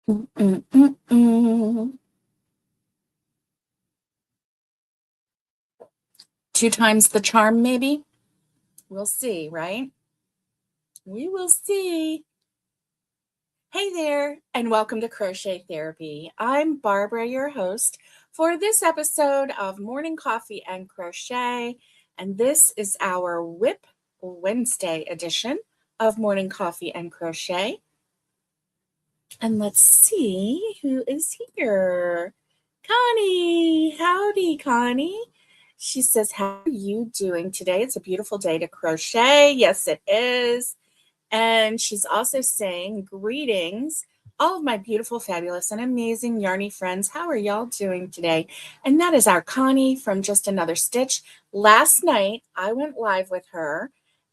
Mm, mm, mm, mm. Two times the charm, maybe? We'll see, right? We will see. Hey there, and welcome to Crochet Therapy. I'm Barbara, your host for this episode of Morning Coffee and Crochet. And this is our Wip Wednesday edition of Morning Coffee and Crochet. And let's see who is here. Connie. Howdy, Connie. She says, how are you doing today? It's a beautiful day to crochet. Yes, it is. And she's also saying, greetings, all of my beautiful, fabulous, and amazing yarny friends. How are y'all doing today? And that is our Connie from Just Another Stitch. Last night, I went live with her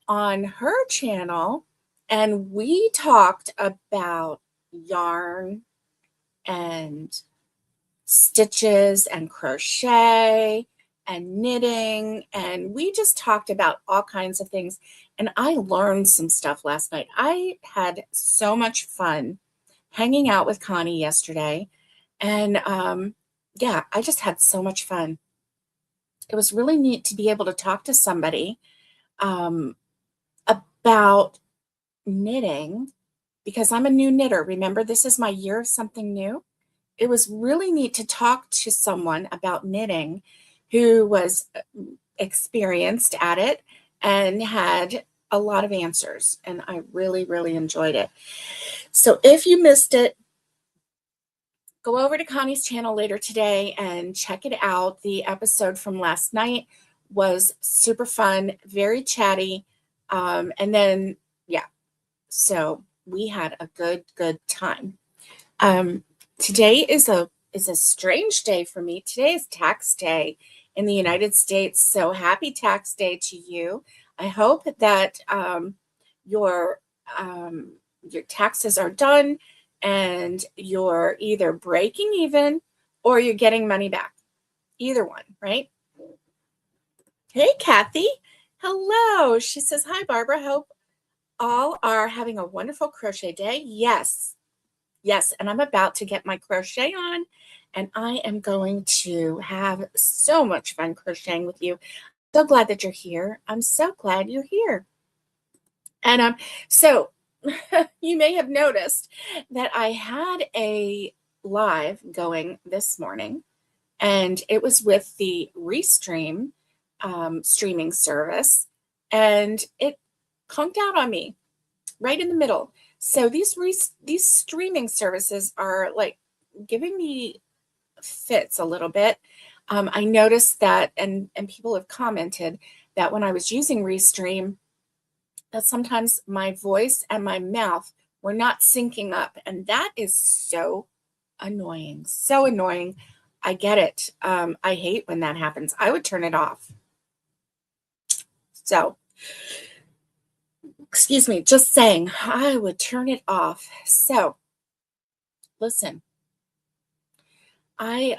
on her channel, and we talked about yarn and stitches and crochet and knitting, and we just talked about all kinds of things, and I learned some stuff last night. I had so much fun hanging out with Connie yesterday, and yeah, I just had so much fun. It was really neat to be able to talk to somebody um, about knitting, because I'm a new knitter. Remember, this is my year of something new. It was really neat to talk to someone about knitting who was experienced at it and had a lot of answers. And I really, really enjoyed it. So if you missed it, go over to Connie's channel later today and check it out. The episode from last night was super fun, very chatty. And then, yeah, so we had a good time. Today is a strange day for me. Today is tax day in the United States. So happy tax day to you. I hope that your your taxes are done and you're either breaking even or you're getting money back. Either one, right? Hey, Kathy. Hello. She says, hi, Barbara. Hope all are having a wonderful crochet day. Yes. Yes, and I'm about to get my crochet on, and I am going to have so much fun crocheting with you. So glad that you're here. I'm so glad you're here. And so you may have noticed that I had a live going this morning, and it was with the Restream streaming service, and it conked out on me right in the middle. So these streaming services are like giving me fits a little bit. I noticed that, and people have commented that when I was using Restream, that sometimes my voice and my mouth were not syncing up, and that is so annoying. So annoying. I get it. I hate when that happens. I would turn it off. So excuse me, just saying, I would turn it off. So listen, I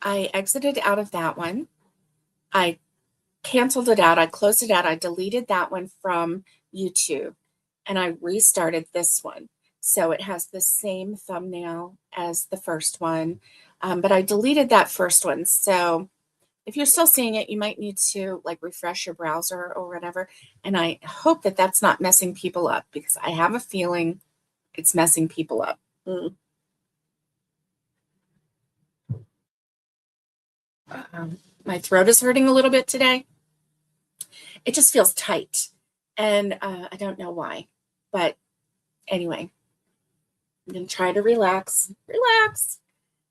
I exited out of that one. I canceled it out. I closed it out. I deleted that one from YouTube and I restarted this one. So it has the same thumbnail as the first one. But I deleted that first one. So if you're still seeing it, you might need to like refresh your browser or whatever. And I hope that that's not messing people up, because I have a feeling it's messing people up. My throat is hurting a little bit today. It just feels tight. And I don't know why. But anyway, I'm going to try to relax,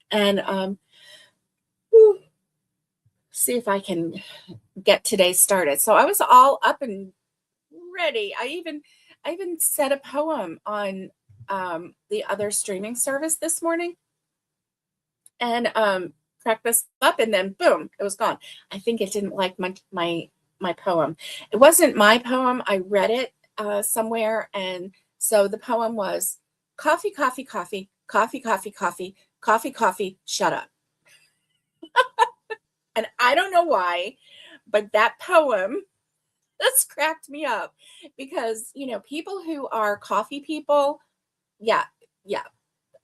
and see if I can get today started. So I was all up and ready. I even said a poem on the other streaming service this morning, and cracked this up, and then boom, it was gone. I think it didn't like my poem. It wasn't my poem. I read it somewhere, and so the poem was coffee, coffee, coffee, coffee, coffee, coffee, coffee, coffee, shut up. And I don't know why, but that poem This cracked me up because, people who are coffee people, yeah, yeah,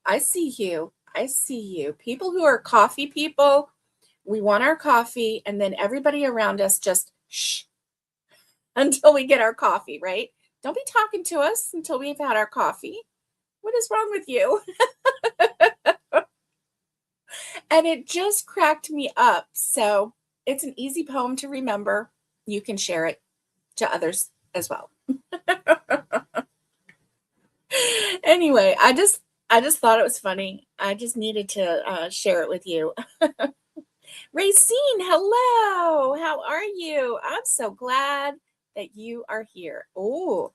I see you. I see you. People who are coffee people, we want our coffee, and then everybody around us just shh until we get our coffee, right? Don't be talking to us until we've had our coffee. What is wrong with you? And it just cracked me up. So it's an easy poem to remember. You can share it to others as well. Anyway, I just thought it was funny. I just needed to share it with you. Racine, hello. How are you? I'm so glad that you are here. Oh,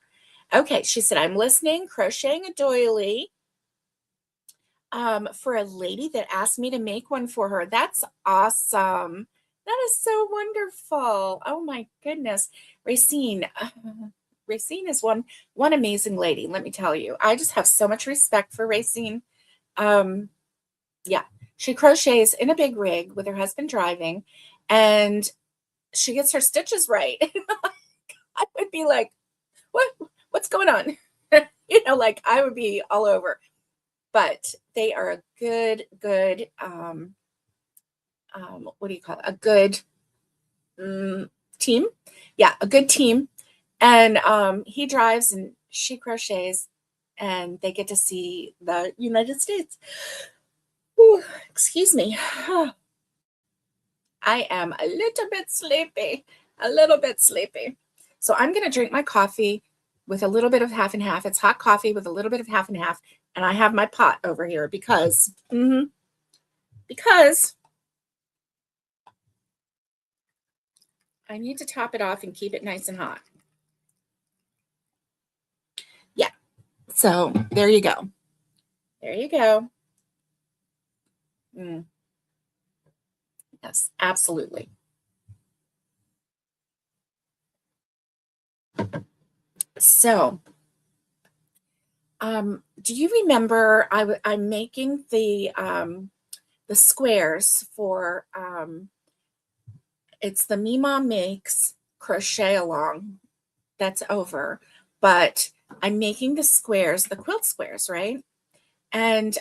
okay. She said, I'm listening, crocheting a doily for a lady that asked me to make one for her. That's awesome. That is so wonderful. Oh my goodness. Racine. Racine is one amazing lady, let me tell you. I just have so much respect for Racine. Yeah, she crochets in a big rig with her husband driving, and she gets her stitches right. I would be like, what's going on? Like I would be all over. But they are a good what do you call it? A good team. Yeah, a good team. And he drives and she crochets, and they get to see the United States. Ooh, excuse me. I am a little bit sleepy, a little bit sleepy. So I'm going to drink my coffee with a little bit of half and half. It's hot coffee with a little bit of half and half. And I have my pot over here because I need to top it off and keep it nice and hot. Yeah. So there you go. There you go. Yes, absolutely. So, do you remember I'm making the squares for it's the Mima Makes Crochet Along that's over, but I'm making the squares, the quilt squares, right? And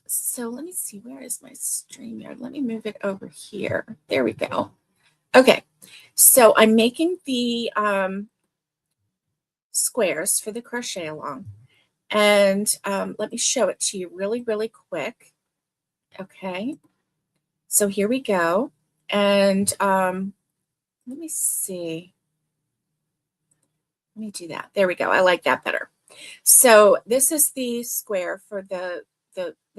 so let me see, where is my StreamYard? Let me move it over here. There we go. Okay, so I'm making the squares for the crochet along, and let me show it to you really, really quick. Okay, so here we go, and let me see. Let me do that. There we go. I like that better. So this is the square for the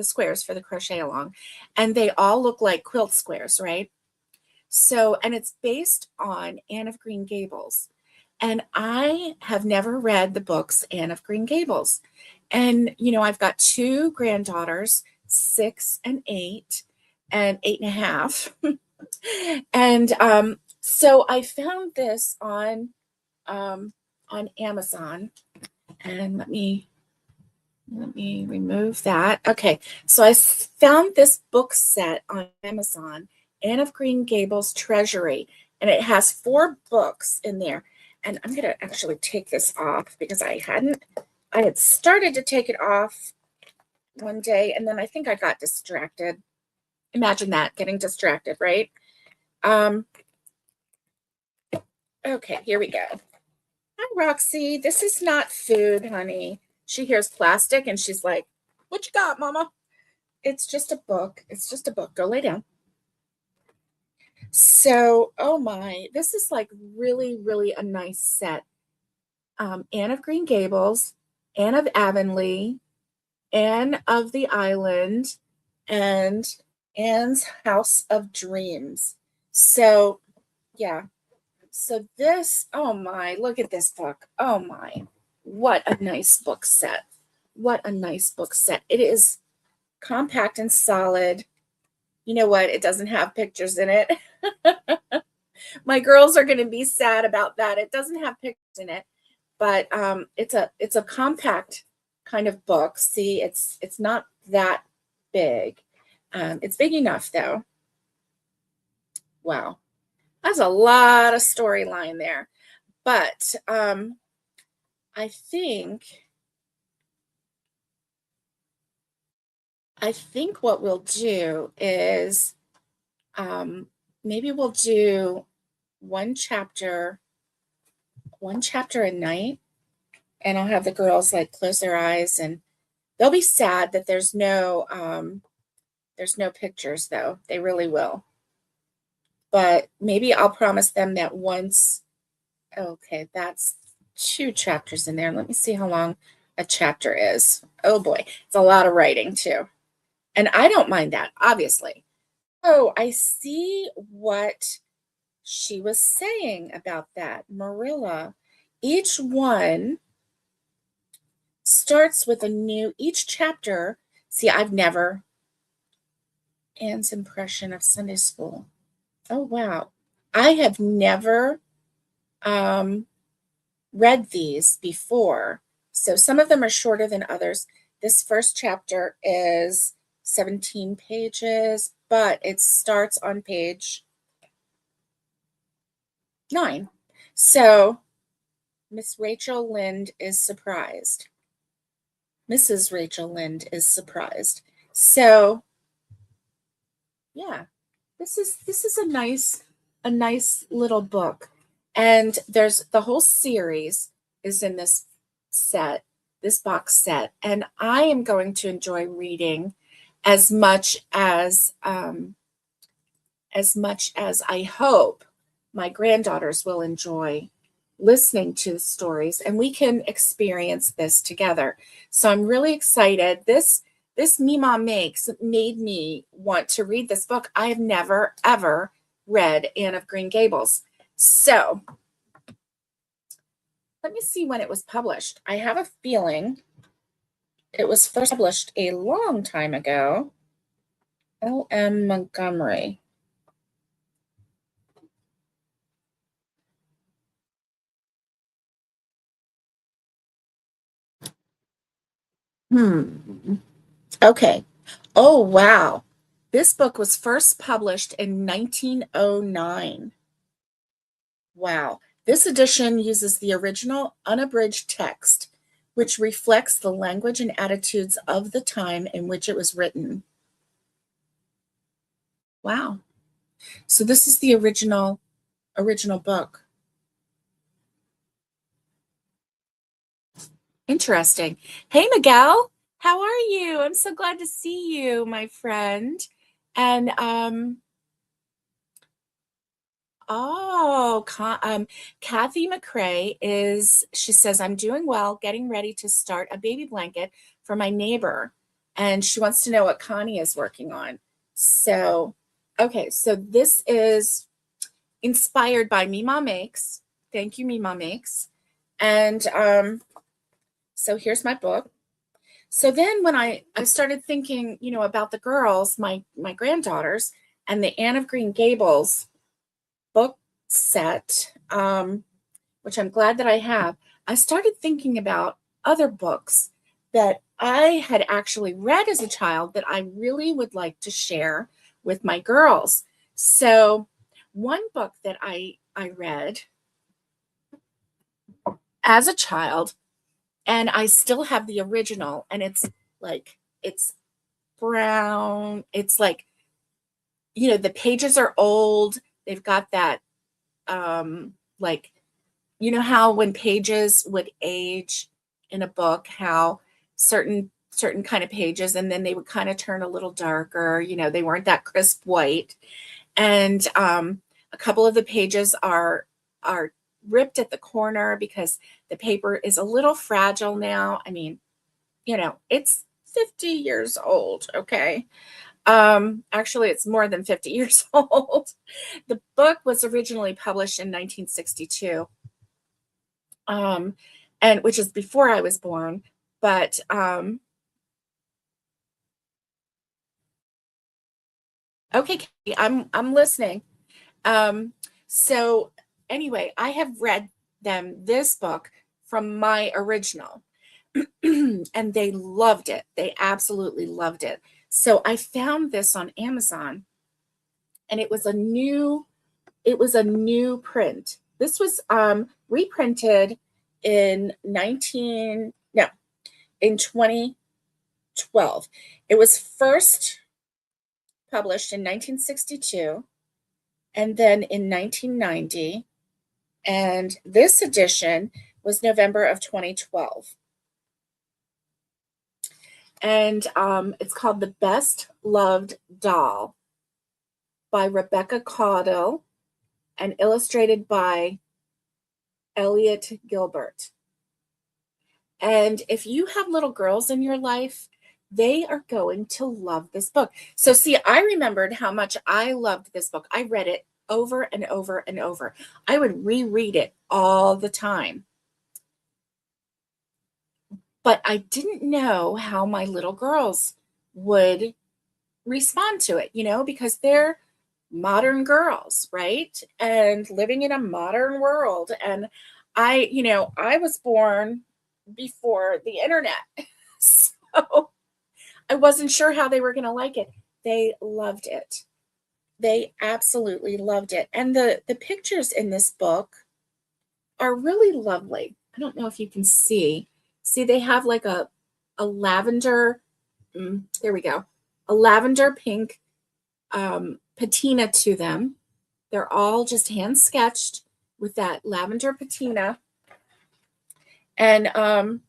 squares for the crochet along, and they all look like quilt squares, right? So, and it's based on Anne of Green Gables. And I have never read the books Anne of Green Gables. And, I've got two granddaughters, 6 and 8, and 8.5. And so I found this on Amazon. And let me remove that. Okay, so I found this book set on Amazon, Anne of Green Gables Treasury, and it has 4 books in there. And I'm going to actually take this off because I had started to take it off one day, and then I think I got distracted. Imagine that, getting distracted, right? Okay, here we go. Hi, Roxy. This is not food, honey. She hears plastic and she's like, what you got, Mama? It's just a book. It's just a book. Go lay down. So, oh my, this is like really, really a nice set. Anne of Green Gables, Anne of Avonlea, Anne of the Island, and Anne's House of Dreams. So, yeah. So this, oh my, look at this book. Oh my, what a nice book set. What a nice book set. It is compact and solid. You know what? It doesn't have pictures in it. My girls are going to be sad about that. It doesn't have pictures in it, but it's a compact kind of book. See, it's not that big. It's big enough though. Wow. That's a lot of storyline there. But I think what we'll do is maybe we'll do one chapter a night, and I'll have the girls like close their eyes, and they'll be sad that there's no pictures, though. They really will. But maybe I'll promise them that once. Okay, that's 2 chapters in there. Let me see how long a chapter is. Oh boy, it's a lot of writing too. And I don't mind that, obviously. Oh, I see what she was saying about that. Marilla, each one starts with each chapter. See, I've never. Anne's impression of Sunday school. Oh, wow. I have never read these before. So some of them are shorter than others. This first chapter is 17 pages, but it starts on page 9. So Miss Rachel Lynde is surprised. Mrs. Rachel Lynde is surprised. So yeah, this is a nice little book. And there's the whole series is in this box set, and I am going to enjoy reading as much as I hope my granddaughters will enjoy listening to the stories, and we can experience this together. So I'm really excited. This Mima Makes made me want to read this book. I have never, ever read Anne of Green Gables. So let me see when it was published. I have a feeling it was first published a long time ago. L.M. Montgomery. Okay. Oh, wow. This book was first published in 1909. Wow. This edition uses the original unabridged text, which reflects the language and attitudes of the time in which it was written. Wow. So this is the original book. Interesting. Hey, Miguel, how are you? I'm so glad to see you, my friend. And Kathy McCrae she says, I'm doing well, getting ready to start a baby blanket for my neighbor. And she wants to know what Connie is working on. So, okay, so this is inspired by Mima Makes. Thank you, Mima Makes. And so here's my book. So then when I started thinking, about the girls, my granddaughters, and the Anne of Green Gables book set, which I'm glad that I have, I started thinking about other books that I had actually read as a child that I really would like to share with my girls. So one book that I read as a child, and I still have the original, and it's brown. It's like, the pages are old. They've got that, like, how when pages would age in a book, how certain kind of pages, and then they would kind of turn a little darker, they weren't that crisp white. And a couple of the pages are ripped at the corner because the paper is a little fragile now. I mean, it's 50 years old, okay? Actually, it's more than 50 years old. The book was originally published in 1962, and which is before I was born. But okay, Katie, I'm listening. So anyway, I have read this book from my original, and they loved it. They absolutely loved it. So I found this on Amazon, and it was a new it was a new print. This was reprinted in 2012. It was first published in 1962 and then in 1990. And this edition was November of 2012. And it's called The Best Loved Doll by Rebecca Caudill and illustrated by Elliot Gilbert. And if you have little girls in your life, they are going to love this book. So see, I remembered how much I loved this book. I read it over and over and over. I would reread it all the time. But I didn't know how my little girls would respond to it, because they're modern girls, right? And living in a modern world. And I was born before the internet. So I wasn't sure how they were going to like it. They loved it. They absolutely loved it. And the pictures in this book are really lovely. I don't know if you can see. See, they have like a lavender, there we go, a lavender pink patina to them. They're all just hand sketched with that lavender patina. And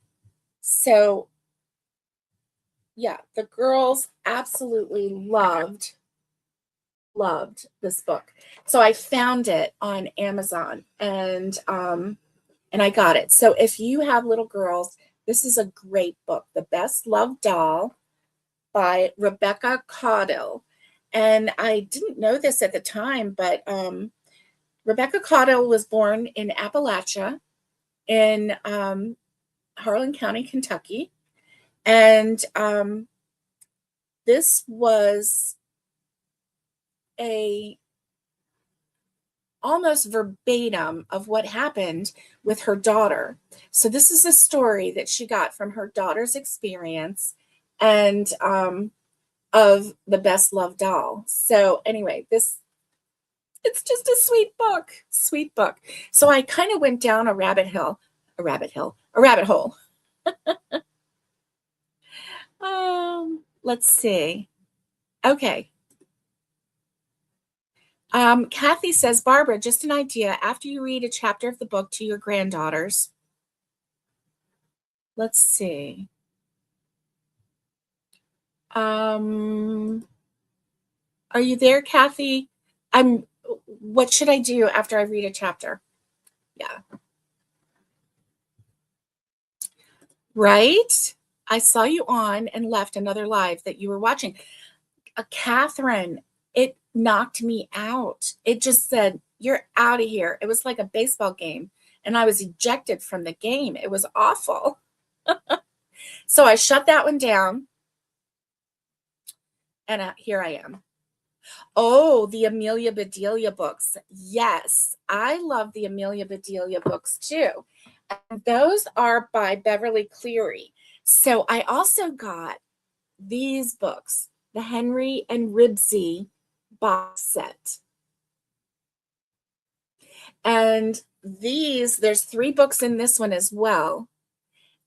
so, yeah, the girls absolutely loved this book. So I found it on Amazon and I got it. So if you have little girls, this is a great book, The Best Loved Doll by Rebecca Caudill. And I didn't know this at the time, but Rebecca Caudill was born in Appalachia in Harlan County, Kentucky. And this was almost verbatim of what happened with her daughter. So this is a story that she got from her daughter's experience and of The Best Loved Doll. So anyway, it's just a sweet book. So I kind of went down a rabbit hole. Let's see. Okay. Kathy says, Barbara, just an idea. After you read a chapter of the book to your granddaughters, let's see. Are you there, Kathy? What should I do after I read a chapter? Yeah. Right? I saw you on and left another live that you were watching. Catherine, it knocked me out. It just said, you're out of here. It was like a baseball game, and I was ejected from the game. It was awful. So I shut that one down, and here I am. Oh, the Amelia Bedelia books. Yes, I love the Amelia Bedelia books too. And those are by Beverly Cleary. So I also got these books, the Henry and Ribsy box set. And there's 3 books in this one as well.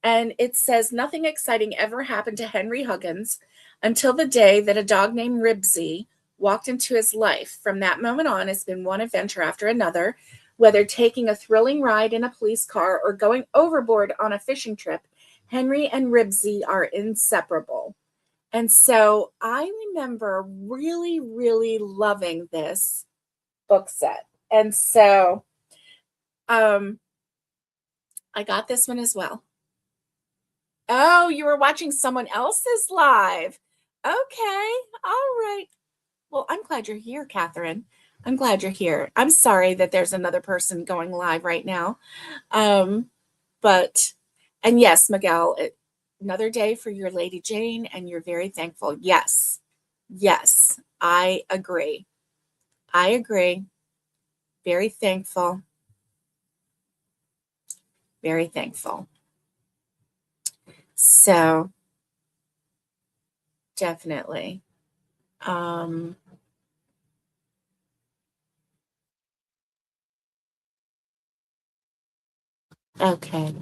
And it says, nothing exciting ever happened to Henry Huggins until the day that a dog named Ribsy walked into his life. From that moment on, it's been one adventure after another, whether taking a thrilling ride in a police car or going overboard on a fishing trip. Henry and Ribsy are inseparable. And so I remember really, really loving this book set. And so I got this one as well. Oh, you were watching someone else's live. Okay. All right. Well, I'm glad you're here, Catherine. I'm glad you're here. I'm sorry that there's another person going live right now. And yes, Miguel, another day for your Lady Jane, and you're very thankful. Yes, I agree. Very thankful. Very thankful. So, definitely. Okay.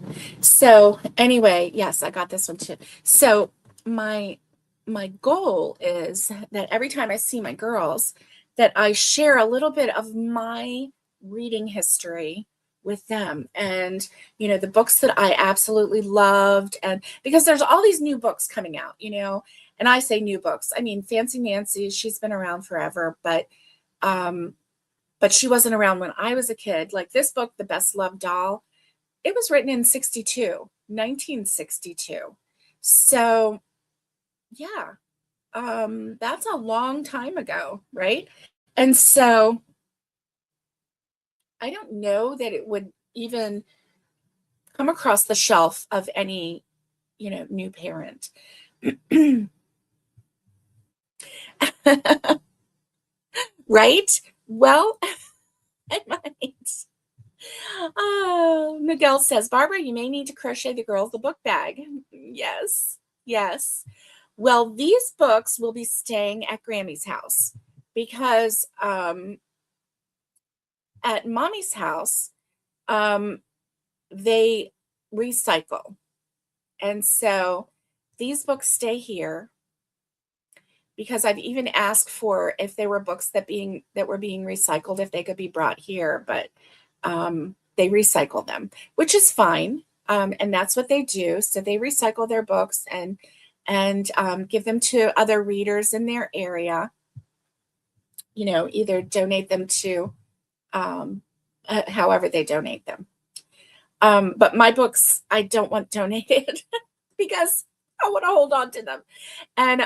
So anyway, yes, I got this one too. So my my goal is that every time I see my girls, that I share a little bit of my reading history with them, and the books that I absolutely loved, and because there's all these new books coming out, and I say new books, I mean Fancy Nancy, she's been around forever, um but she wasn't around when I was a kid. Like this book, The Best Loved Doll, it was written in 1962. So, yeah, that's a long time ago, right? And so I don't know that it would even come across the shelf of any, new parent. Right? Well, I might. Oh, Miguel says, Barbara, you may need to crochet the girls the book bag. Yes, yes. Well, these books will be staying at Grammy's house because at Mommy's house, um, they recycle. And so these books stay here because I've even asked for if there were books that were being recycled, if they could be brought here, but they recycle them, which is fine. And that's what they do. So they recycle their books and give them to other readers in their area. Either donate them to um, however they donate them. But my books, I don't want donated because I want to hold on to them. And,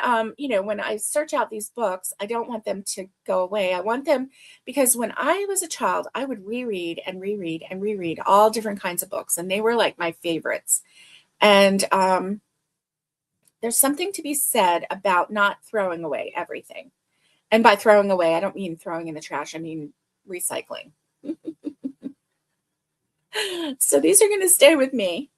when I search out these books, I don't want them to go away. I want them because when I was a child, I would reread and reread and reread all different kinds of books, and they were like my favorites. And there's something to be said about not throwing away everything. And by throwing away, I don't mean throwing in the trash, I mean recycling. So these are going to stay with me.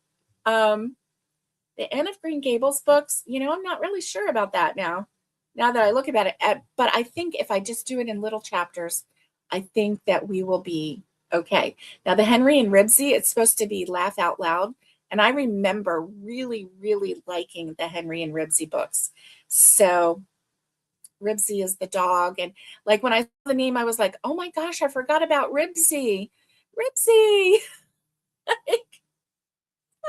The Anne of Green Gables books, I'm not really sure about that now that I look at it. But I think if I just do it in little chapters, I think that we will be okay. Now, the Henry and Ribsy, it's supposed to be laugh out loud. And I remember really, really liking the Henry and Ribsy books. So Ribsy is the dog. And like when I saw the name, I was like, oh my gosh, I forgot about Ribsy. Ribsy.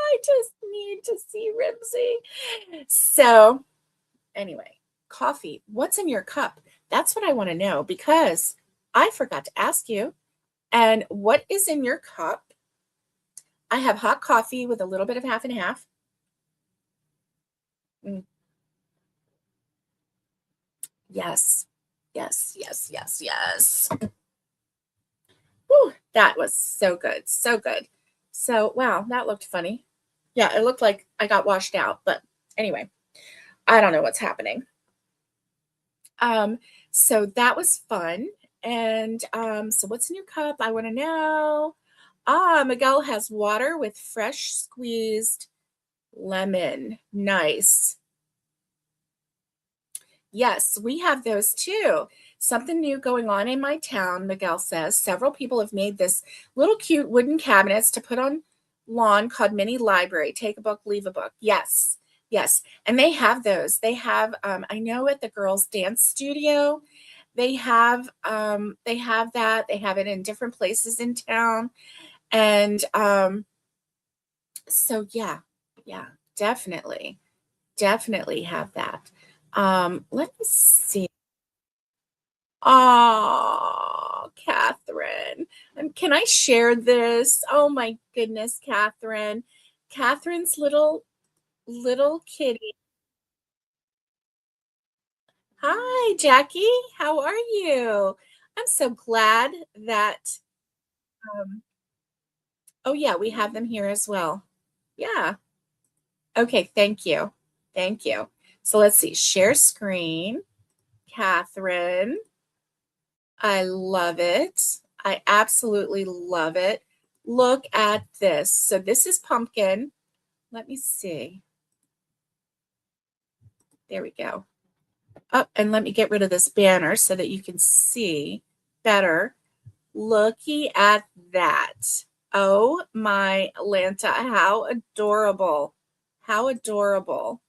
I just need to see Ribsy. So anyway, coffee. What's in your cup? That's what I want to know because I forgot to ask you. And what is in your cup? I have hot coffee with a little bit of half and half. Mm, yes, yes, yes, yes, yes. Whew, that was so good, so good. So, wow, that looked funny. Yeah, it looked like I got washed out, but anyway, I don't know what's happening. Um, so that was fun. And so what's in your cup? I want to know. Miguel has water with fresh squeezed lemon. Nice. Yes, we have those too. Something new going on in my town, Miguel says. Several people have made this little cute wooden cabinets to put on lawn called mini library. Take a book, leave a book. Yes, yes. And they have those. They have, I know at the girls' dance studio, they have that. They have it in different places in town. And so yeah, yeah, definitely, definitely have that. Let me see. Oh, Catherine. Can I share this? Oh my goodness, Catherine. Catherine's little kitty. Hi, Jackie. How are you? I'm so glad that oh yeah, we have them here as well. Yeah. Okay, thank you. Thank you. So let's see. Share screen. Catherine. I love it. I absolutely love it. Look at this. So this is pumpkin. Let me see. There we go. Oh, and let me get rid of this banner so that you can see better. Looky at that. Oh my Lanta, how adorable. How adorable.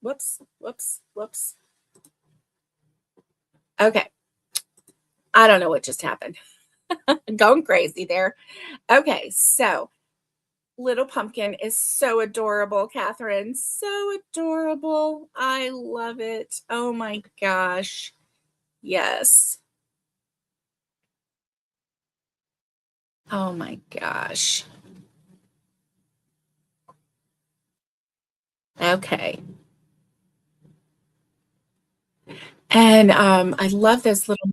Whoops, whoops, whoops. Okay. I don't know what just happened. I'm going crazy there. Okay, so Little Pumpkin is so adorable, Catherine. So adorable. I love it. Oh my gosh. Yes. Oh my gosh. Okay. And I love this little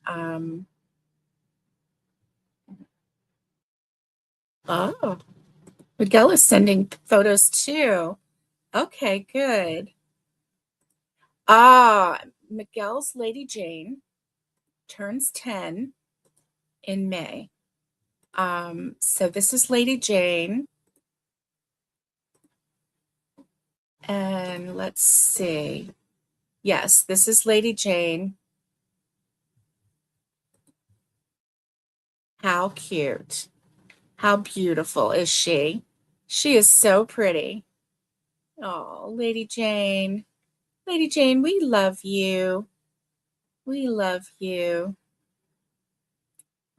um oh, Miguel is sending photos too. Okay, good. Miguel's Lady Jane turns 10 in May. So this is Lady Jane. And let's see. Yes, this is Lady Jane. How cute. How beautiful is she? She is so pretty. Oh, Lady Jane. Lady Jane, we love you. We love you.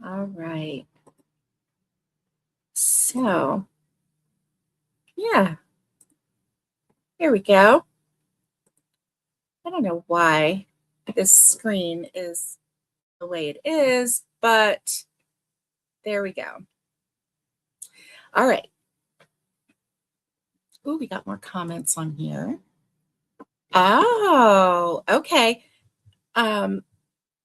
All right. So, yeah, here we go. I don't know why this screen is the way it is, but there we go. All right. Ooh, we got more comments on here. Oh, okay. Um,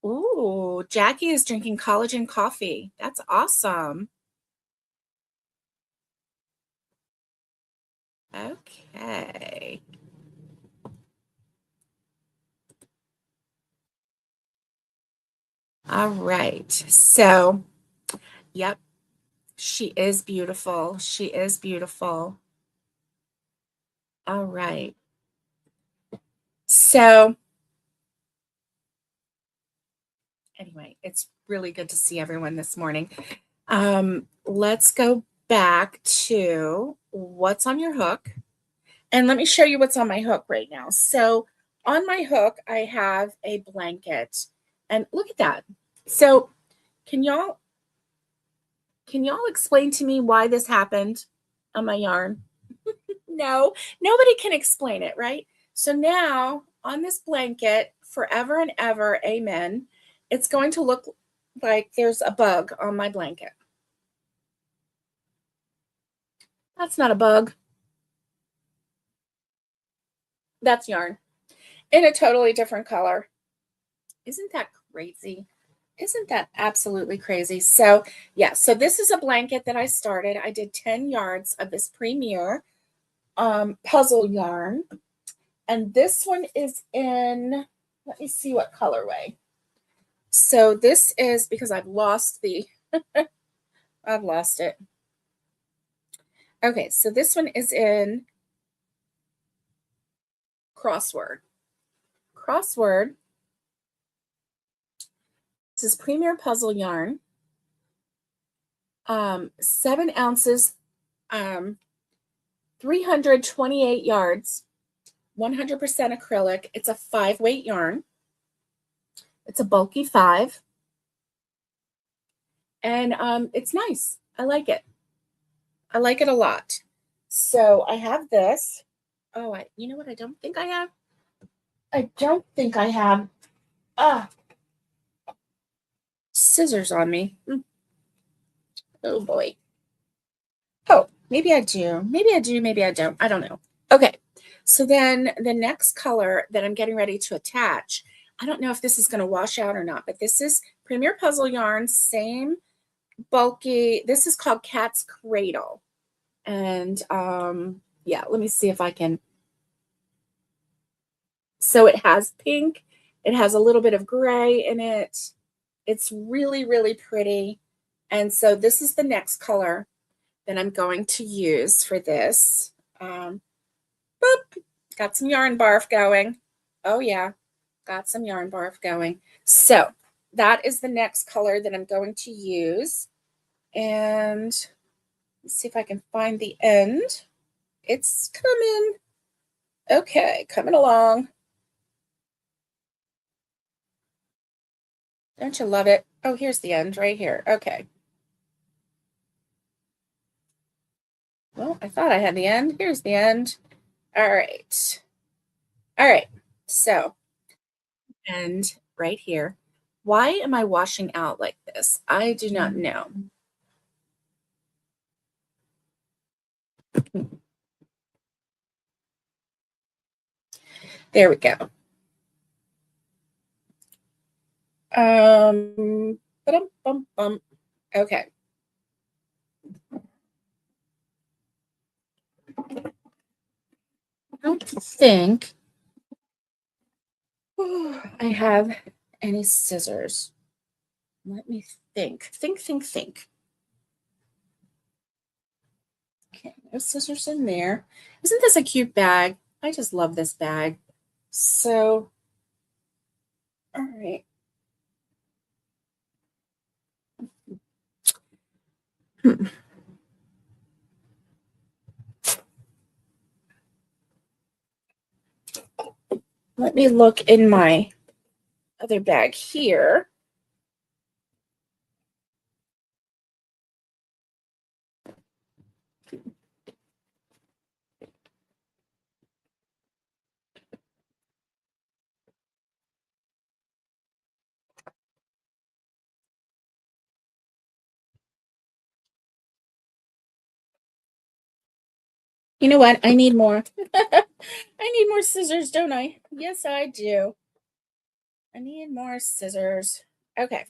ooh, Jackie is drinking collagen coffee. That's awesome. Okay. All right. So, yep, she is beautiful. She is beautiful. All right. So, anyway, it's really good to see everyone this morning. Let's go back to what's on your hook. And let me show you what's on my hook right now. So on my hook, I have a blanket. And look at that. So can y'all explain to me why this happened on my yarn? No, nobody can explain it, right? So now on this blanket, forever and ever, amen, it's going to look like there's a bug on my blanket. That's not a bug. That's yarn in a totally different color. Isn't that crazy? Isn't that absolutely crazy? So yeah, so this is a blanket that I started. I did 10 yards of this premier puzzle yarn. And this one is in, let me see what colorway. So this is because I've lost the, I've lost it. Okay, so this one is in crossword. Crossword. This is premier puzzle yarn. 7 ounces, 328 yards, 100% acrylic. It's a 5-weight yarn. It's a bulky 5. And it's nice. I like it. I like it a lot. So I have this. Oh, you know what I don't think I have? I don't think I have scissors on me. Oh boy. Oh, maybe I do. Maybe I do. Maybe I don't. I don't know. Okay. So then the next color that I'm getting ready to attach, I don't know if this is going to wash out or not, but this is Premier Puzzle Yarn, same bulky. This is called Cat's Cradle. And yeah, let me see if I can. So it has pink. It has a little bit of gray in it. It's really, really pretty. And so this is the next color that I'm going to use for this. Boop, got some yarn barf going. Oh yeah, got some yarn barf going. So that is the next color that I'm going to use. And let's see if I can find the end. It's coming. Okay, coming along. Don't you love it? Oh, here's the end right here. Okay. Well, I thought I had the end. Here's the end. All right. All right. So, and right here. Why am I washing out like this? I do not know. There we go. Bum. Okay. I don't think I have any scissors. Let me think. Think. Okay, no scissors in there. Isn't this a cute bag? I just love this bag. So, all right. Let me look in my other bag here. You know what? I need more. I need more scissors, don't I? Yes, I do. I need more scissors. Okay.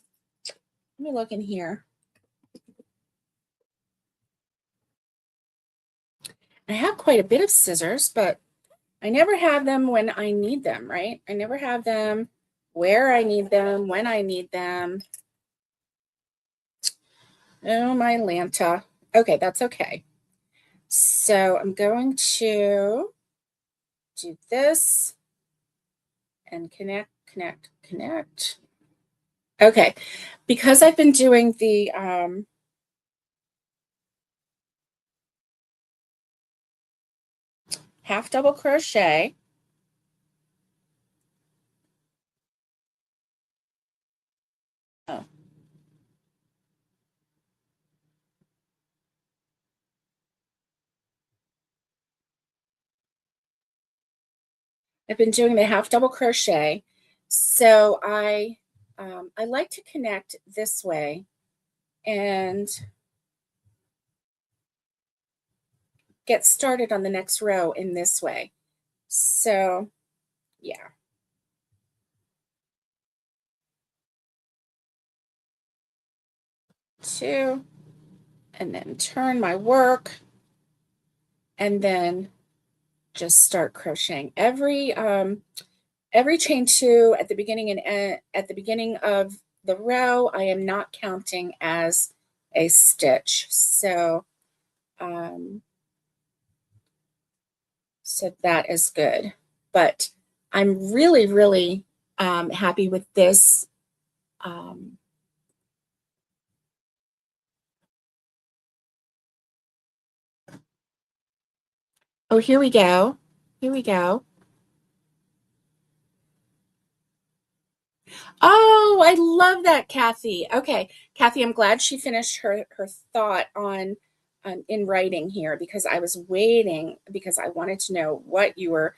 Let me look in here. I have quite a bit of scissors, but I never have them when I need them, right? I never have them where I need them, when I need them. Oh, my Lanta. Okay, that's okay. So I'm going to do this and connect. Okay, because I've been doing the half double crochet. Oh. I've been doing the half double crochet. So I like to connect this way and get started on the next row in this way. So yeah. 2, and then turn my work, and then just start crocheting every chain 2 at the beginning and at the beginning of the row. I am not counting as a stitch. So so that is good. But I'm really happy with this. Oh, here we go. Here we go. Oh, I love that, Kathy. Okay, Kathy, I'm glad she finished her thought on in writing here, because I was waiting because I wanted to know what you were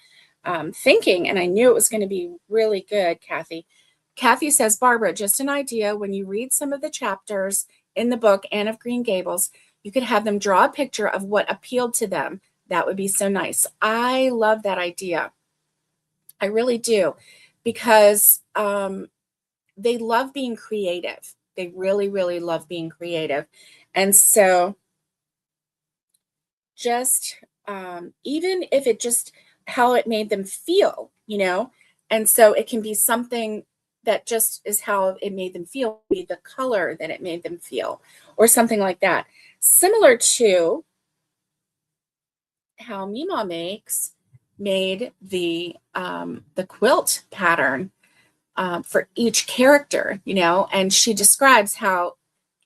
thinking, and I knew it was going to be really good, Kathy. Kathy says, Barbara, just an idea. When you read some of the chapters in the book Anne of Green Gables, you could have them draw a picture of what appealed to them. That would be so nice. I love that idea. I really do, because they love being creative. They really love being creative. And so just even if it just how it made them feel, you know, and so it can be something that just is how it made them feel, be the color that it made them feel, or something like that. Similar to how Mima made the quilt pattern for each character, you know, and she describes how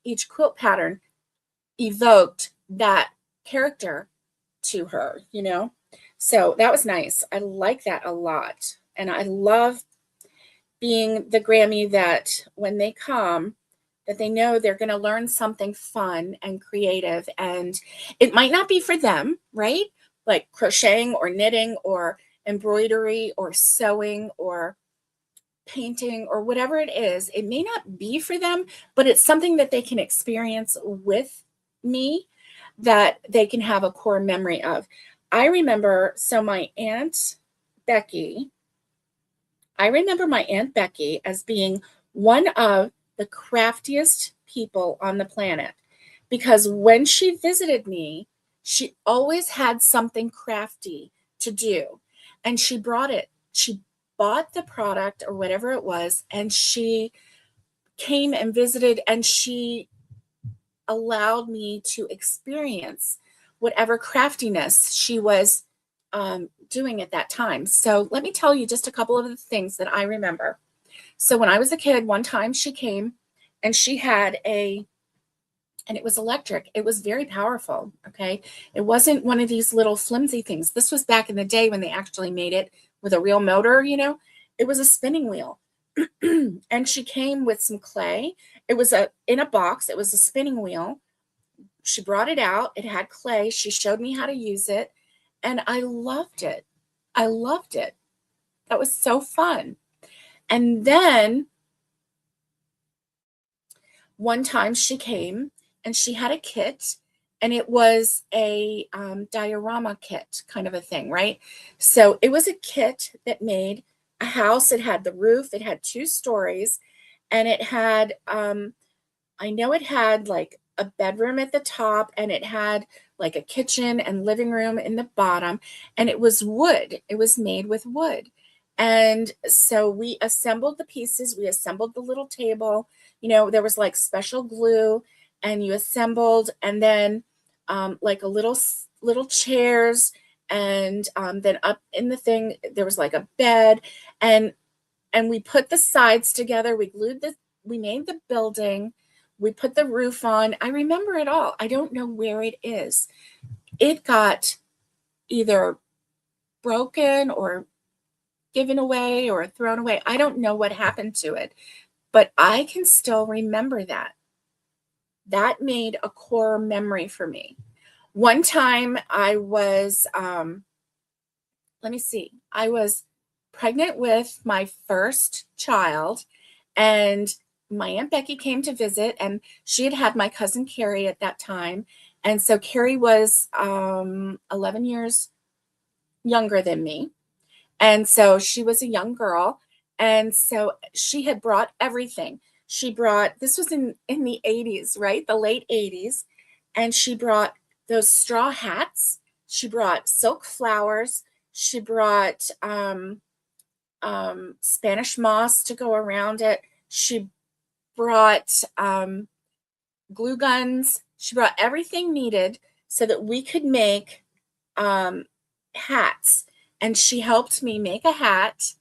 each quilt pattern evoked that character to her, you know? So that was nice. I like that a lot. And I love being the Grammy that when they come, that they know they're going to learn something fun and creative. And it might not be for them, right? Like crocheting or knitting or embroidery or sewing or painting or whatever it is. It may not be for them, but it's something that they can experience with me that they can have a core memory of. I remember, so my Aunt Becky, I remember my Aunt Becky as being one of the craftiest people on the planet because when she visited me, she always had something crafty to do. And she brought it. She bought the product or whatever it was, and she came and visited, and she allowed me to experience whatever craftiness she was doing at that time. So let me tell you just a couple of the things that I remember. So when I was a kid, one time she came and she had and it was electric. It was very powerful. Okay. It wasn't one of these little flimsy things. This was back in the day when they actually made it with a real motor, you know, it was a spinning wheel. And she came with some clay. It was in a box. It was a spinning wheel. She brought it out. It had clay. She showed me how to use it. And I loved it. I loved it. That was so fun. And then one time she came and she had a kit, and it was a diorama kit kind of a thing, right? So it was a kit that made a house. It had the roof. It had 2 stories, and it had, I know it had like a bedroom at the top, and it had like a kitchen and living room in the bottom, and it was wood. It was made with wood. And so we assembled the pieces. We assembled the little table. You know, there was like special glue, and you assembled, and then like a little chairs, and then up in the thing there was like a bed, and we put the sides together. We made the building. We put the roof on. I remember it all. I don't know where it is. It got either broken or given away or thrown away. I don't know what happened to it, but I can still remember that. That made a core memory for me. One time I was, let me see, I was pregnant with my first child, and my Aunt Becky came to visit, and she had had my cousin Carrie at that time. And so Carrie was 11 years younger than me. And so she was a young girl. And so she had brought everything. She brought, this was in the 80s, right? The late 80s. And she brought those straw hats. She brought silk flowers. She brought Spanish moss to go around it. She brought glue guns. She brought everything needed so that we could make hats. And she helped me make a hat.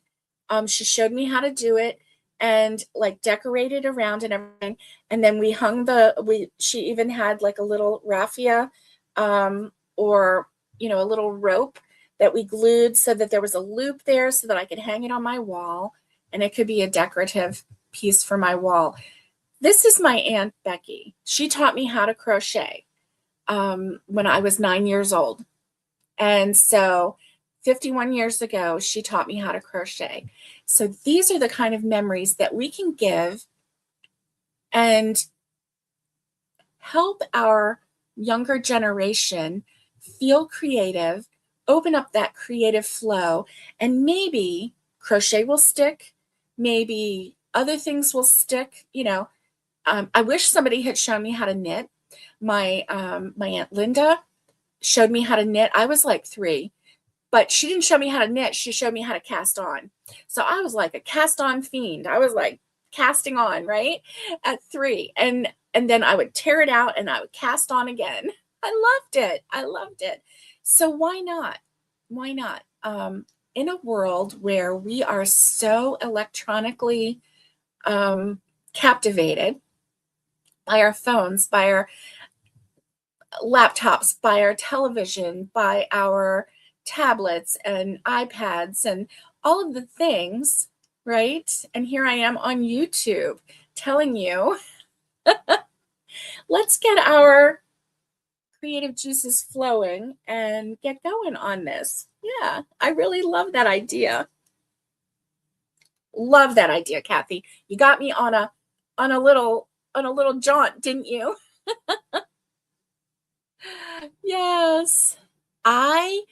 She showed me how to do it and like decorated around and everything. And then we hung she even had like a little raffia or, you know, a little rope that we glued so that there was a loop there so that I could hang it on my wall and it could be a decorative piece for my wall. This is my Aunt Becky. She taught me how to crochet when I was 9 years old. And so 51 years ago, she taught me how to crochet. So these are the kind of memories that we can give and help our younger generation feel creative, open up that creative flow, and maybe crochet will stick, maybe other things will stick. You know, I wish somebody had shown me how to knit. My Aunt Linda showed me how to knit. I was like 3. But she didn't show me how to knit. She showed me how to cast on. So I was like a cast on fiend. I was like casting on, right? At 3. And then I would tear it out and I would cast on again. I loved it. I loved it. So why not? Why not? In a world where we are so electronically captivated by our phones, by our laptops, by our television, by our tablets and iPads and all of the things, right? And here I am on YouTube telling you, let's get our creative juices flowing and get going on this. Yeah, I really love that idea. Love that idea, Kathy. You got me on a little jaunt, didn't you? Yes. I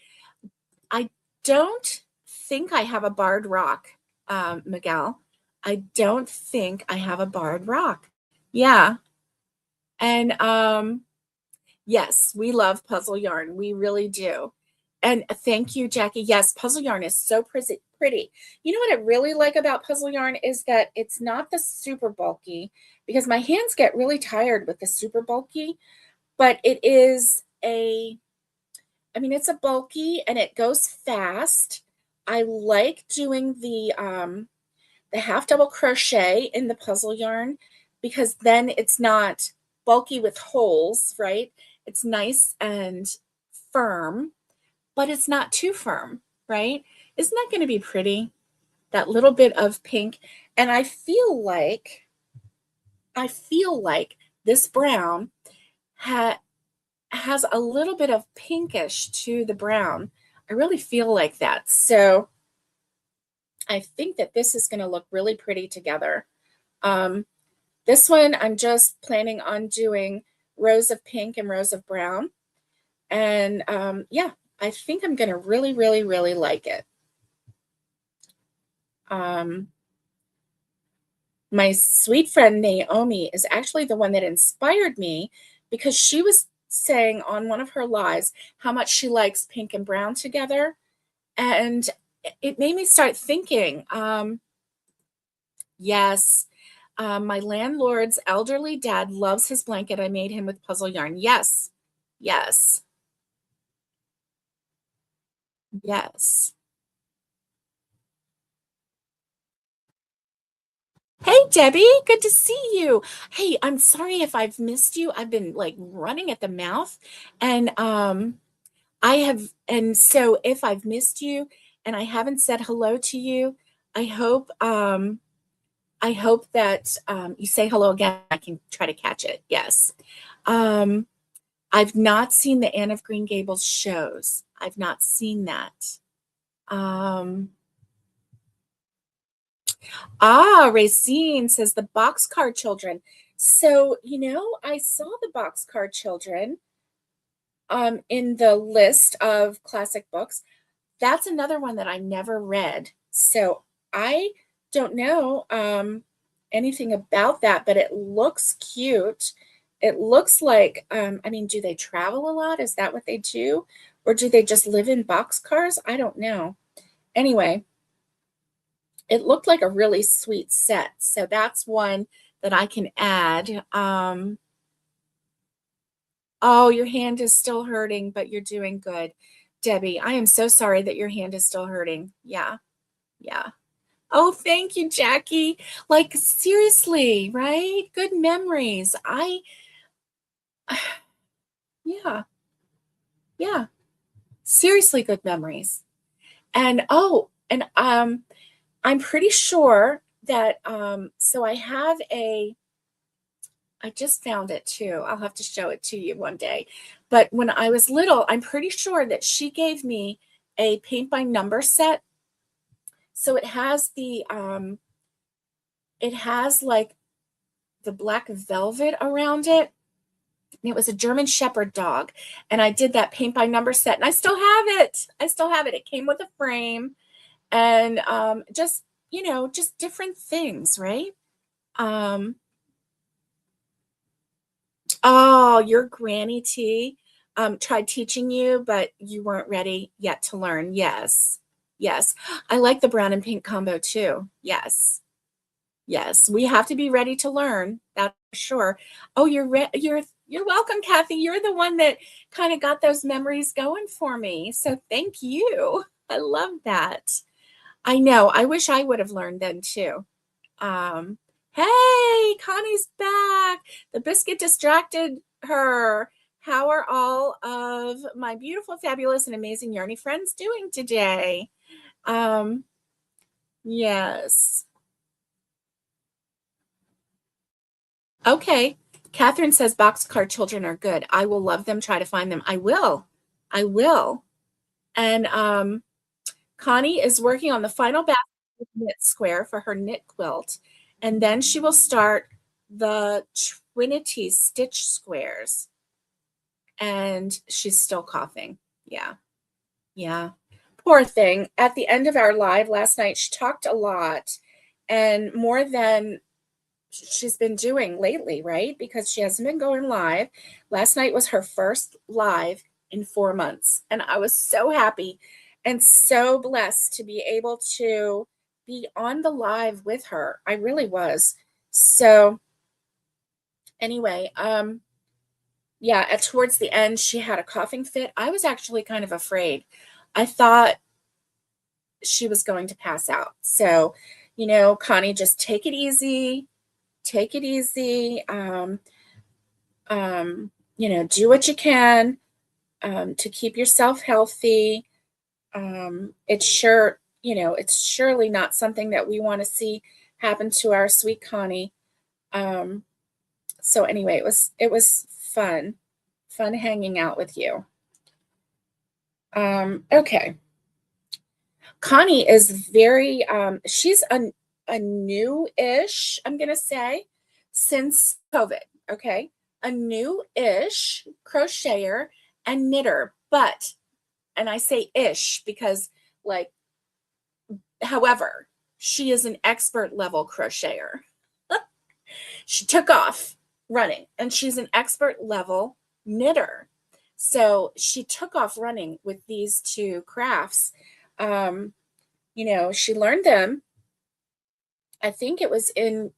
don't think I have a barred rock, Miguel. I don't think I have a barred rock. Yeah. And yes, we love puzzle yarn. We really do. And thank you, Jackie. Yes, puzzle yarn is so pretty. You know what I really like about puzzle yarn is that it's not the super bulky, because my hands get really tired with the super bulky, but it is it's a bulky and it goes fast. I like doing the half double crochet in the puzzle yarn, because then it's not bulky with holes, right? It's nice and firm, but it's not too firm, right? Isn't that going to be pretty? That little bit of pink. And I feel like this brown has a little bit of pinkish to the brown. I really feel like that. So I think that this is going to look really pretty together. This one, I'm just planning on doing rows of pink and rows of brown. And yeah, I think I'm going to really, really, really like it. My sweet friend Naomi is actually the one that inspired me, because she was saying on one of her lives how much she likes pink and brown together. And it made me start thinking, yes, my landlord's elderly dad loves his blanket I made him with puzzle yarn. Yes, yes, yes. Hey, Debbie, good to see you. Hey, I'm sorry if I've missed you. I've been like running at the mouth, and so if I've missed you and I haven't said hello to you, I hope that you say hello again. I can try to catch it. Yes. Um, I've not seen the Anne of Green Gables shows. I've not seen that. Um, Racine says the Boxcar Children. So, I saw the Boxcar Children in the list of classic books. That's another one that I never read. So I don't know anything about that, but it looks cute. It looks like, do they travel a lot? Is that what they do? Or do they just live in boxcars? I don't know. Anyway, it looked like a really sweet set. So that's one that I can add. Oh, your hand is still hurting, but you're doing good. Debbie, I am so sorry that your hand is still hurting. Yeah, yeah. Oh, thank you, Jackie. Like, seriously, right? Good memories. Yeah, yeah. Seriously, good memories. And I'm pretty sure that so I just found it too. I'll have to show it to you one day. But when I was little, I'm pretty sure that she gave me a paint by number set. So it has like the black velvet around it. And it was a German Shepherd dog. And I did that paint by number set, and I still have it. It came with a frame, and just different things, right? Oh, your granny tea tried teaching you, but you weren't ready yet to learn. Yes. Yes. I like the brown and pink combo too. Yes. Yes. We have to be ready to learn. That's for sure. Oh, you're welcome, Kathy. You're the one that kind of got those memories going for me. So thank you. I love that. I know. I wish I would have learned then too. Hey, Connie's back. The biscuit distracted her. How are all of my beautiful, fabulous, and amazing yarny friends doing today? Um, yes. Okay. Catherine says boxcar children are good. I will love them. Try to find them. I will. I will. And Connie is working on the final basket knit square for her knit quilt. And then she will start the Trinity stitch squares. And she's still coughing. Yeah. Yeah. Poor thing. At the end of our live last night, she talked a lot and more than she's been doing lately, right? Because she hasn't been going live. Last night was her first live in 4 months. And I was so happy and so blessed to be able to be on the live with her. I really was. So anyway, yeah, towards the end, she had a coughing fit. I was actually kind of afraid. I thought she was going to pass out. So, Connie, just take it easy. Take it easy. Do what you can to keep yourself healthy. It's surely not something that we want to see happen to our sweet Connie. So anyway, it was fun hanging out with you. Okay. Connie is very, she's a new-ish, I'm going to say, since COVID, okay? A new-ish crocheter and knitter, and I say ish because, however, she is an expert level crocheter. She took off running, and she's an expert level knitter. So she took off running with these two crafts. She learned them. I think it was in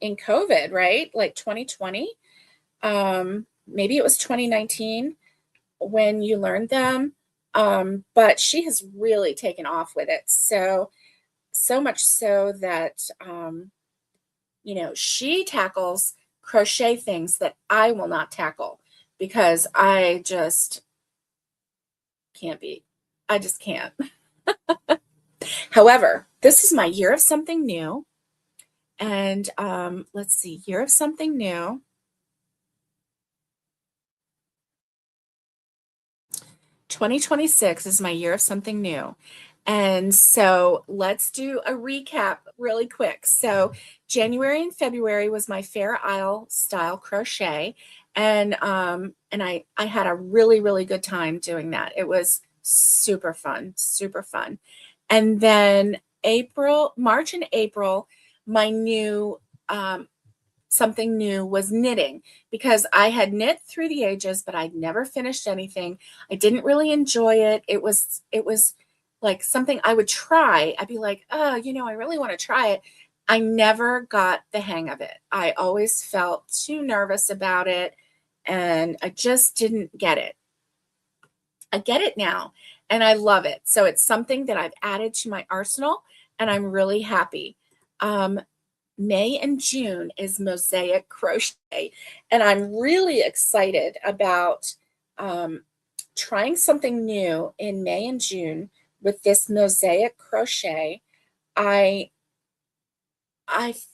COVID, right? Like 2020. Maybe it was 2019 when you learned them. But she has really taken off with it. So much so that she tackles crochet things that I will not tackle because I just I just can't. However, this is my year of something new. And let's see, year of something new. 2026 is my year of something new. And so let's do a recap really quick. So January and February was my Fair Isle style crochet. And I had a really, really good time doing that. It was super fun, super fun. And then March and April, my new something new was knitting because I had knit through the ages, but I'd never finished anything. I didn't really enjoy it. It was like something I would try. I'd be like, oh, I really want to try it. I never got the hang of it. I always felt too nervous about it and I just didn't get it. I get it now and I love it. So it's something that I've added to my arsenal and I'm really happy. May and June is mosaic crochet, and I'm really excited about trying something new in May and June with this mosaic crochet. I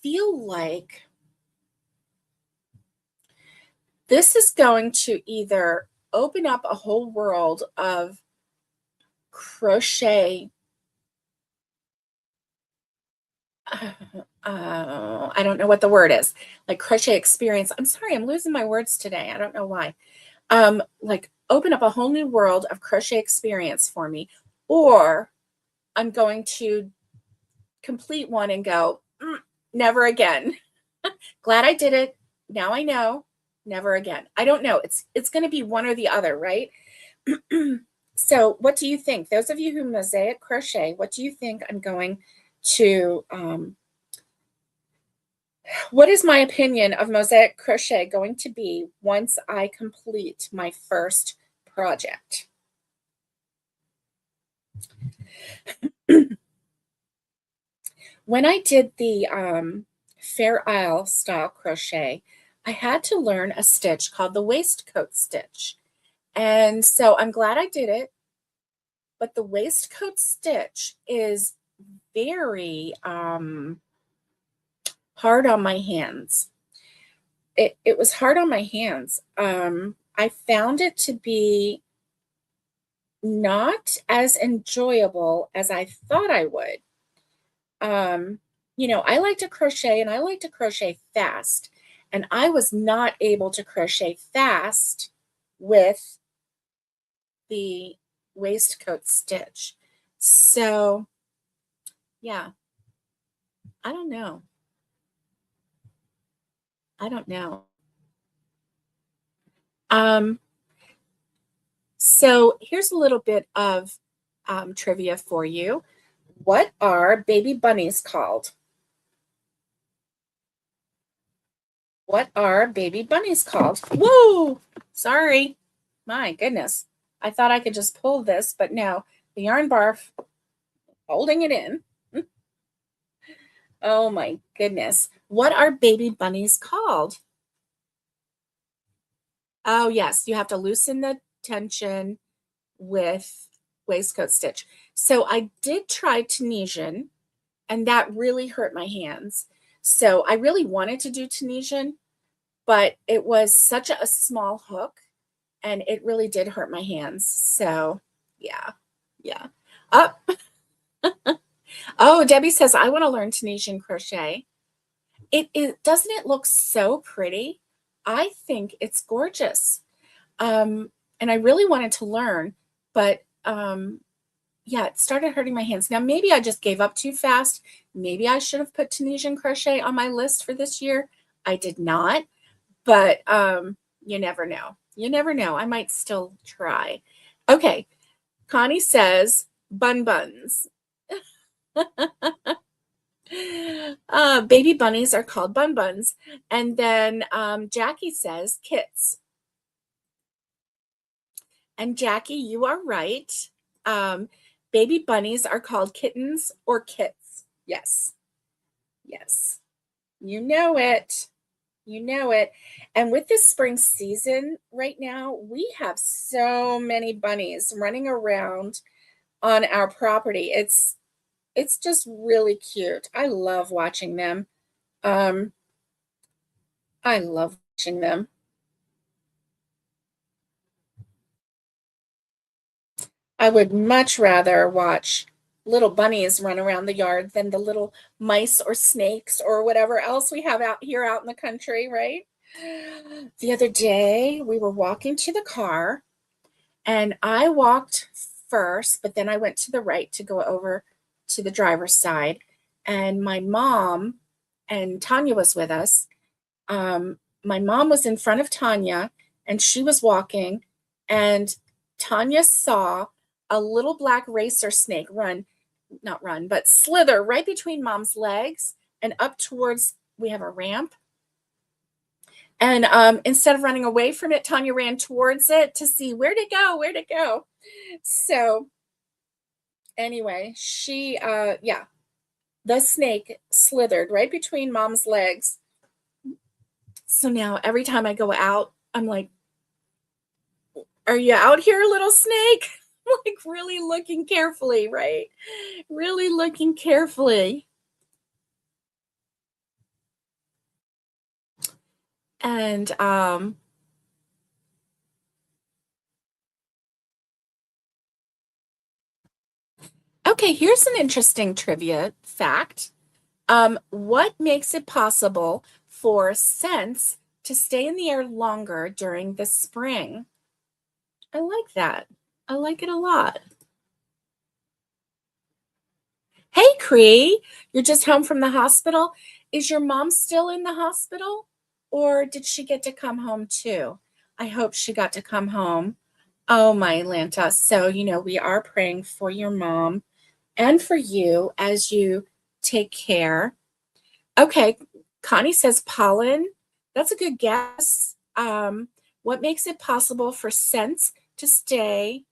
feel like this is going to either open up a whole world of crochet. I don't know what the word is, like crochet experience. I'm sorry, I'm losing my words today. I don't know why. Like open up a whole new world of crochet experience for me, or I'm going to complete one and go, never again. Glad I did it. Now I know, never again. I don't know. It's going to be one or the other, right? So what do you think? Those of you who mosaic crochet, what do you think I'm going to, what is my opinion of mosaic crochet going to be once I complete my first project? When I did the Fair Isle style crochet, I had to learn a stitch called the waistcoat stitch. And so I'm glad I did it, but the waistcoat stitch is very hard on my hands. It was hard on my hands. I found it to be not as enjoyable as I thought I would. I like to crochet and I like to crochet fast, and I was not able to crochet fast with the waistcoat stitch. So, yeah, I don't know. I don't know. So here's a little bit of trivia for you. What are baby bunnies called? What are baby bunnies called? Whoa! Sorry. My goodness. I thought I could just pull this, but no. The yarn barf holding it in. Oh my goodness. What are baby bunnies called? Oh, yes. You have to loosen the tension with waistcoat stitch. So I did try Tunisian, and that really hurt my hands. So I really wanted to do Tunisian, but it was such a small hook and it really did hurt my hands. So yeah. Up. Oh, Debbie says, I want to learn Tunisian crochet. It doesn't it look so pretty? I think it's gorgeous. And I really wanted to learn, but yeah, it started hurting my hands. Now, maybe I just gave up too fast. Maybe I should have put Tunisian crochet on my list for this year. I did not, but you never know. You never know. I might still try. Okay. Connie says bun buns. Baby bunnies are called bun buns. And then Jackie says kits. And Jackie, you are right. Baby bunnies are called kittens or kits. Yes. Yes. You know it. You know it. And with this spring season right now, we have so many bunnies running around on our property. It's just really cute. I love watching them. I love watching them. I would much rather watch little bunnies run around the yard than the little mice or snakes or whatever else we have out here out in the country, right? The other day, we were walking to the car, and I walked first, but then I went to the right to go over to the driver's side. And my mom and Tanya was with us. My mom was in front of Tanya, and she was walking, and Tanya saw a little black racer snake not run, but slither right between mom's legs and up towards, we have a ramp. And instead of running away from it, Tanya ran towards it to see where'd it go. So anyway, the snake slithered right between mom's legs. So now every time I go out, I'm like, are you out here, little snake? Like really looking carefully, right? Really looking carefully. And okay, here's an interesting trivia fact. What makes it possible for scents to stay in the air longer during the spring? I like that. I like it a lot. Hey, Cree, you're just home from the hospital. Is your mom still in the hospital, or did she get to come home too? I hope she got to come home. Oh, my Atlanta. So, we are praying for your mom and for you as you take care. Okay, Connie says pollen. That's a good guess. What makes it possible for scents to stay?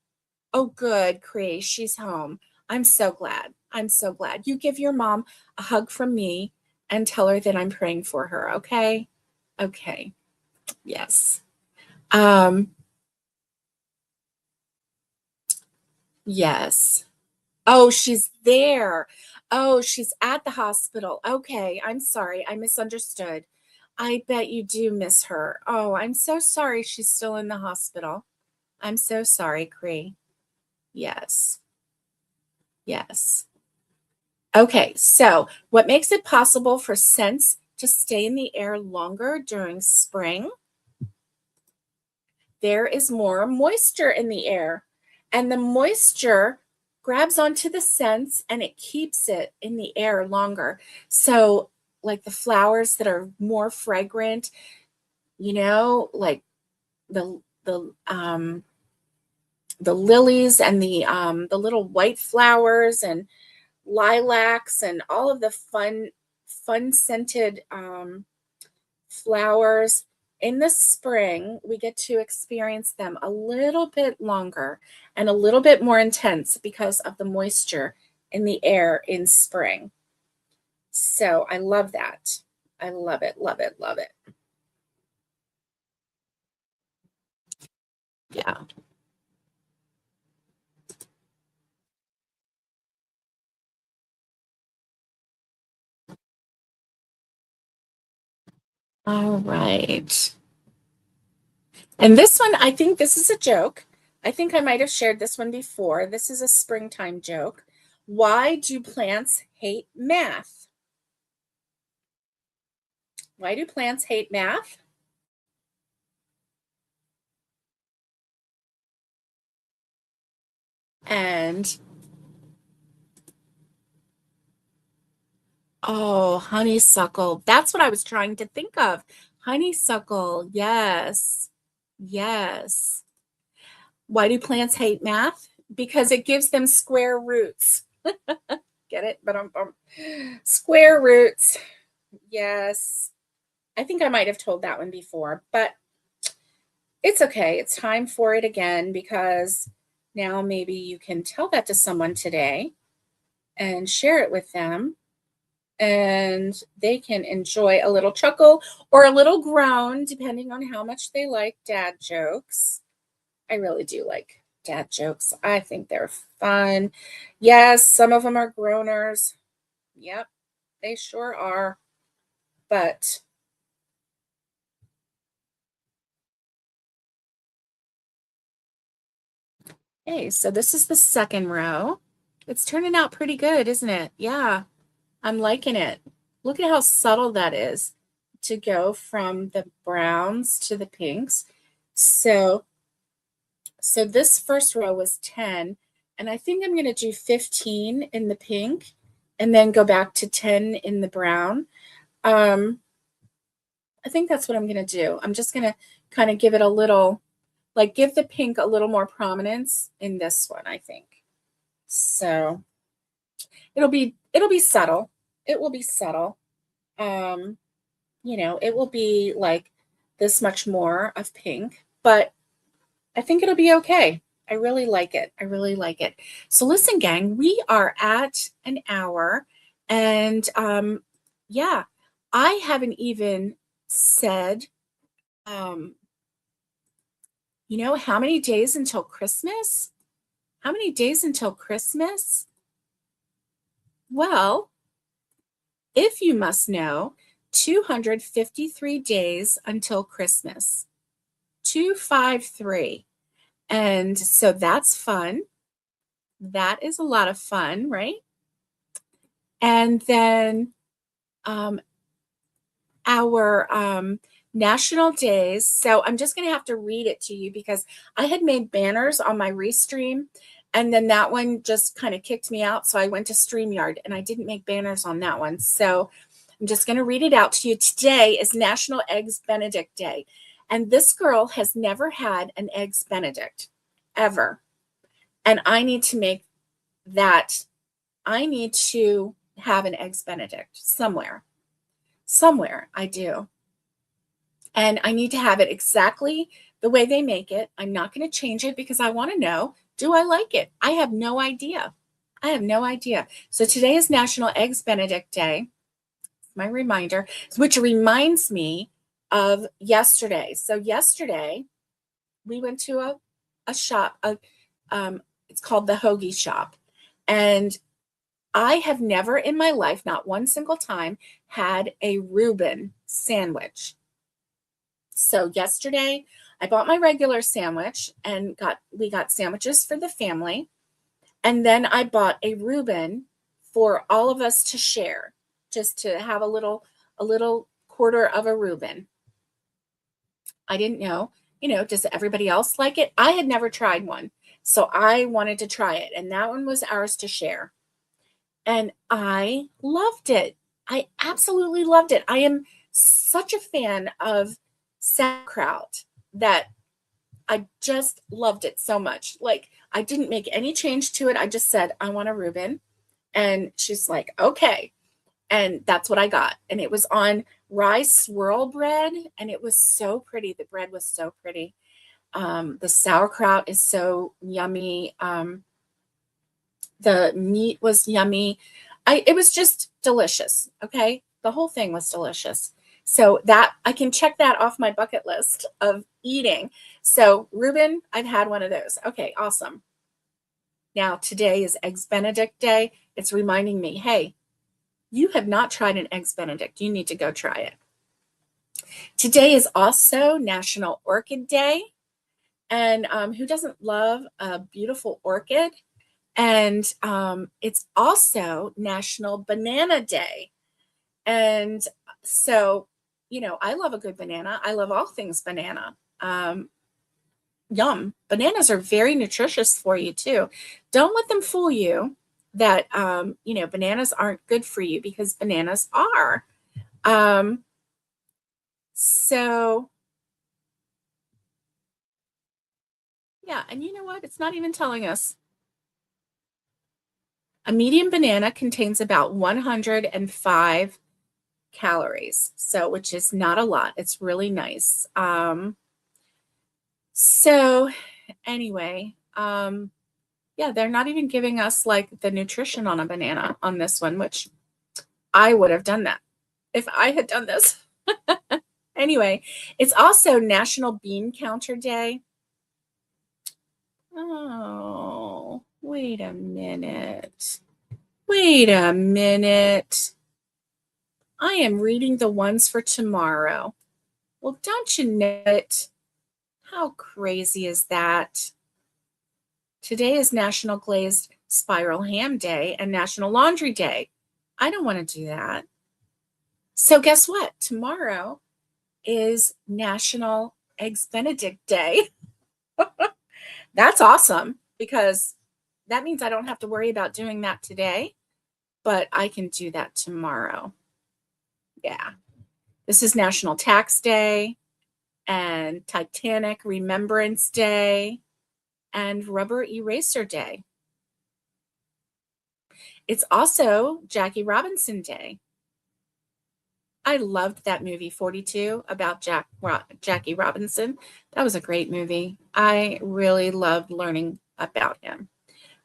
Oh, good, Cree. She's home. I'm so glad. I'm so glad. You give your mom a hug from me and tell her that I'm praying for her, okay? Okay. Yes. Um, yes. Oh, she's there. Oh, she's at the hospital. Okay, I'm sorry. I misunderstood. I bet you do miss her. Oh, I'm so sorry she's still in the hospital. I'm so sorry, Cree. Yes. Yes. Okay, so what makes it possible for scents to stay in the air longer during spring? There is more moisture in the air, and the moisture grabs onto the scents and it keeps it in the air longer. So, like the flowers that are more fragrant, like the lilies and the little white flowers and lilacs and all of the fun scented flowers in the spring, we get to experience them a little bit longer and a little bit more intense because of the moisture in the air in spring. So I love that. I love it, love it, love it. Yeah. All right. And this one, I think this is a joke. I think I might have shared this one before. This is a springtime joke. Why do plants hate math? Why do plants hate math? And oh, honeysuckle. That's what I was trying to think of. Honeysuckle. Yes. Yes. Why do plants hate math? Because it gives them square roots. Get it? But square roots. Yes. I think I might have told that one before, but it's okay. It's time for it again because now maybe you can tell that to someone today and share it with them and they can enjoy a little chuckle or a little groan, depending on how much they like dad jokes. I really do like dad jokes. I think they're fun. Yes, some of them are groaners. Yep, they sure are. But hey, so this is the second row. It's turning out pretty good, isn't it? Yeah, I'm liking it. Look at how subtle that is to go from the browns to the pinks. So this first row was 10, and I think I'm going to do 15 in the pink and then go back to 10 in the brown. I think that's what I'm going to do. I'm just going to kind of give it a little, like give the pink a little more prominence in this one, I think. So it'll be subtle. It will be subtle. Um, it will be like this much more of pink, but I think it'll be okay. I really like it. I really like it. So listen, gang, we are at an hour and yeah, I haven't even said how many days until Christmas? How many days until Christmas? Well, if you must know, 253 days until Christmas. 253. And so that's fun. That is a lot of fun, right? And then our national days. So I'm just going to have to read it to you because I had made banners on my Restream and then that one just kind of kicked me out. So I went to StreamYard and I didn't make banners on that one. So I'm just going to read it out to you. Today is National Eggs Benedict Day. And this girl has never had an Eggs Benedict ever. And I need to make that. I need to have an Eggs Benedict somewhere. Somewhere I do. And I need to have it exactly the way they make it. I'm not going to change it because I want to know, do I like it? I have no idea. I have no idea. So today is National Eggs Benedict Day. My reminder, which reminds me of yesterday. So yesterday we went to a shop, it's called the Hoagie Shop. And I have never in my life, not one single time, had a Reuben sandwich. So yesterday I bought my regular sandwich and we got sandwiches for the family. And then I bought a Reuben for all of us to share, just to have a little quarter of a Reuben. I didn't know, does everybody else like it? I had never tried one. So I wanted to try it. And that one was ours to share. And I loved it. I absolutely loved it. I am such a fan of sauerkraut that I just loved it so much. Like, I didn't make any change to it. I just said, I want a Reuben. And she's like, okay. And that's what I got. And it was on rye swirl bread. And it was so pretty. The bread was so pretty. The sauerkraut is so yummy. The meat was yummy. It was just delicious. Okay. The whole thing was delicious. So that I can check that off my bucket list of eating. So Reuben, I've had one of those. Okay, awesome. Now today is Eggs Benedict Day. It's reminding me, hey, you have not tried an Eggs Benedict. You need to go try it. Today is also National Orchid Day. And who doesn't love a beautiful orchid? And it's also National Banana Day. And so, I love a good banana. I love all things banana. Yum. Bananas are very nutritious for you too. Don't let them fool you that, bananas aren't good for you, because bananas are. So yeah. And you know what? It's not even telling us. A medium banana contains about 105 calories, so which is not a lot. It's really nice. So anyway, yeah, they're not even giving us like the nutrition on a banana on this one, which I would have done that if I had done this. Anyway, it's also National Bean Counter Day. Oh, wait a minute. Wait a minute. I am reading the ones for tomorrow. Well, don't you know it? How crazy is that? Today is National Glazed Spiral Ham Day and National Laundry Day. I don't want to do that. So guess what? Tomorrow is National Eggs Benedict Day. That's awesome, because that means I don't have to worry about doing that today, but I can do that tomorrow. Yeah. This is National Tax Day and Titanic Remembrance Day and Rubber Eraser Day. It's also Jackie Robinson Day. I loved that movie 42 about Jackie Robinson. That was a great movie. I really loved learning about him.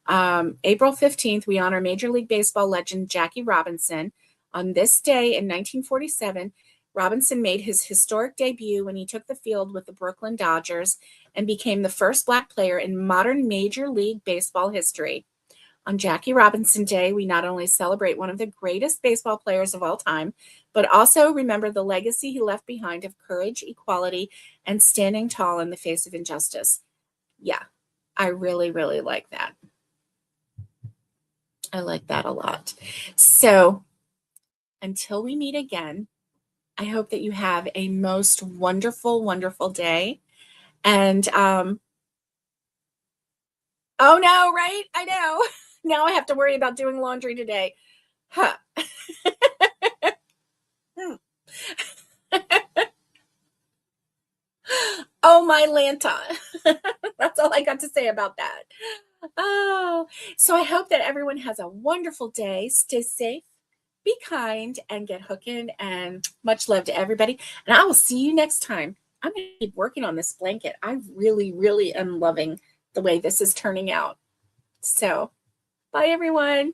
April 15th, we honor Major League Baseball legend Jackie Robinson. On this day in 1947, Robinson made his historic debut when he took the field with the Brooklyn Dodgers and became the first Black player in modern Major League Baseball history. On Jackie Robinson Day, we not only celebrate one of the greatest baseball players of all time, but also remember the legacy he left behind of courage, equality, and standing tall in the face of injustice. Yeah, I really, really like that. I like that a lot. So until we meet again, I hope that you have a most wonderful, wonderful day. And, oh no, right? I know. Now I have to worry about doing laundry today. Huh. Oh, my Lanta. That's all I got to say about that. Oh, so I hope that everyone has a wonderful day. Stay safe, be kind, and get hooking. And much love to everybody. And I will see you next time. I'm going to keep working on this blanket. I really, really am loving the way this is turning out. So, bye, everyone.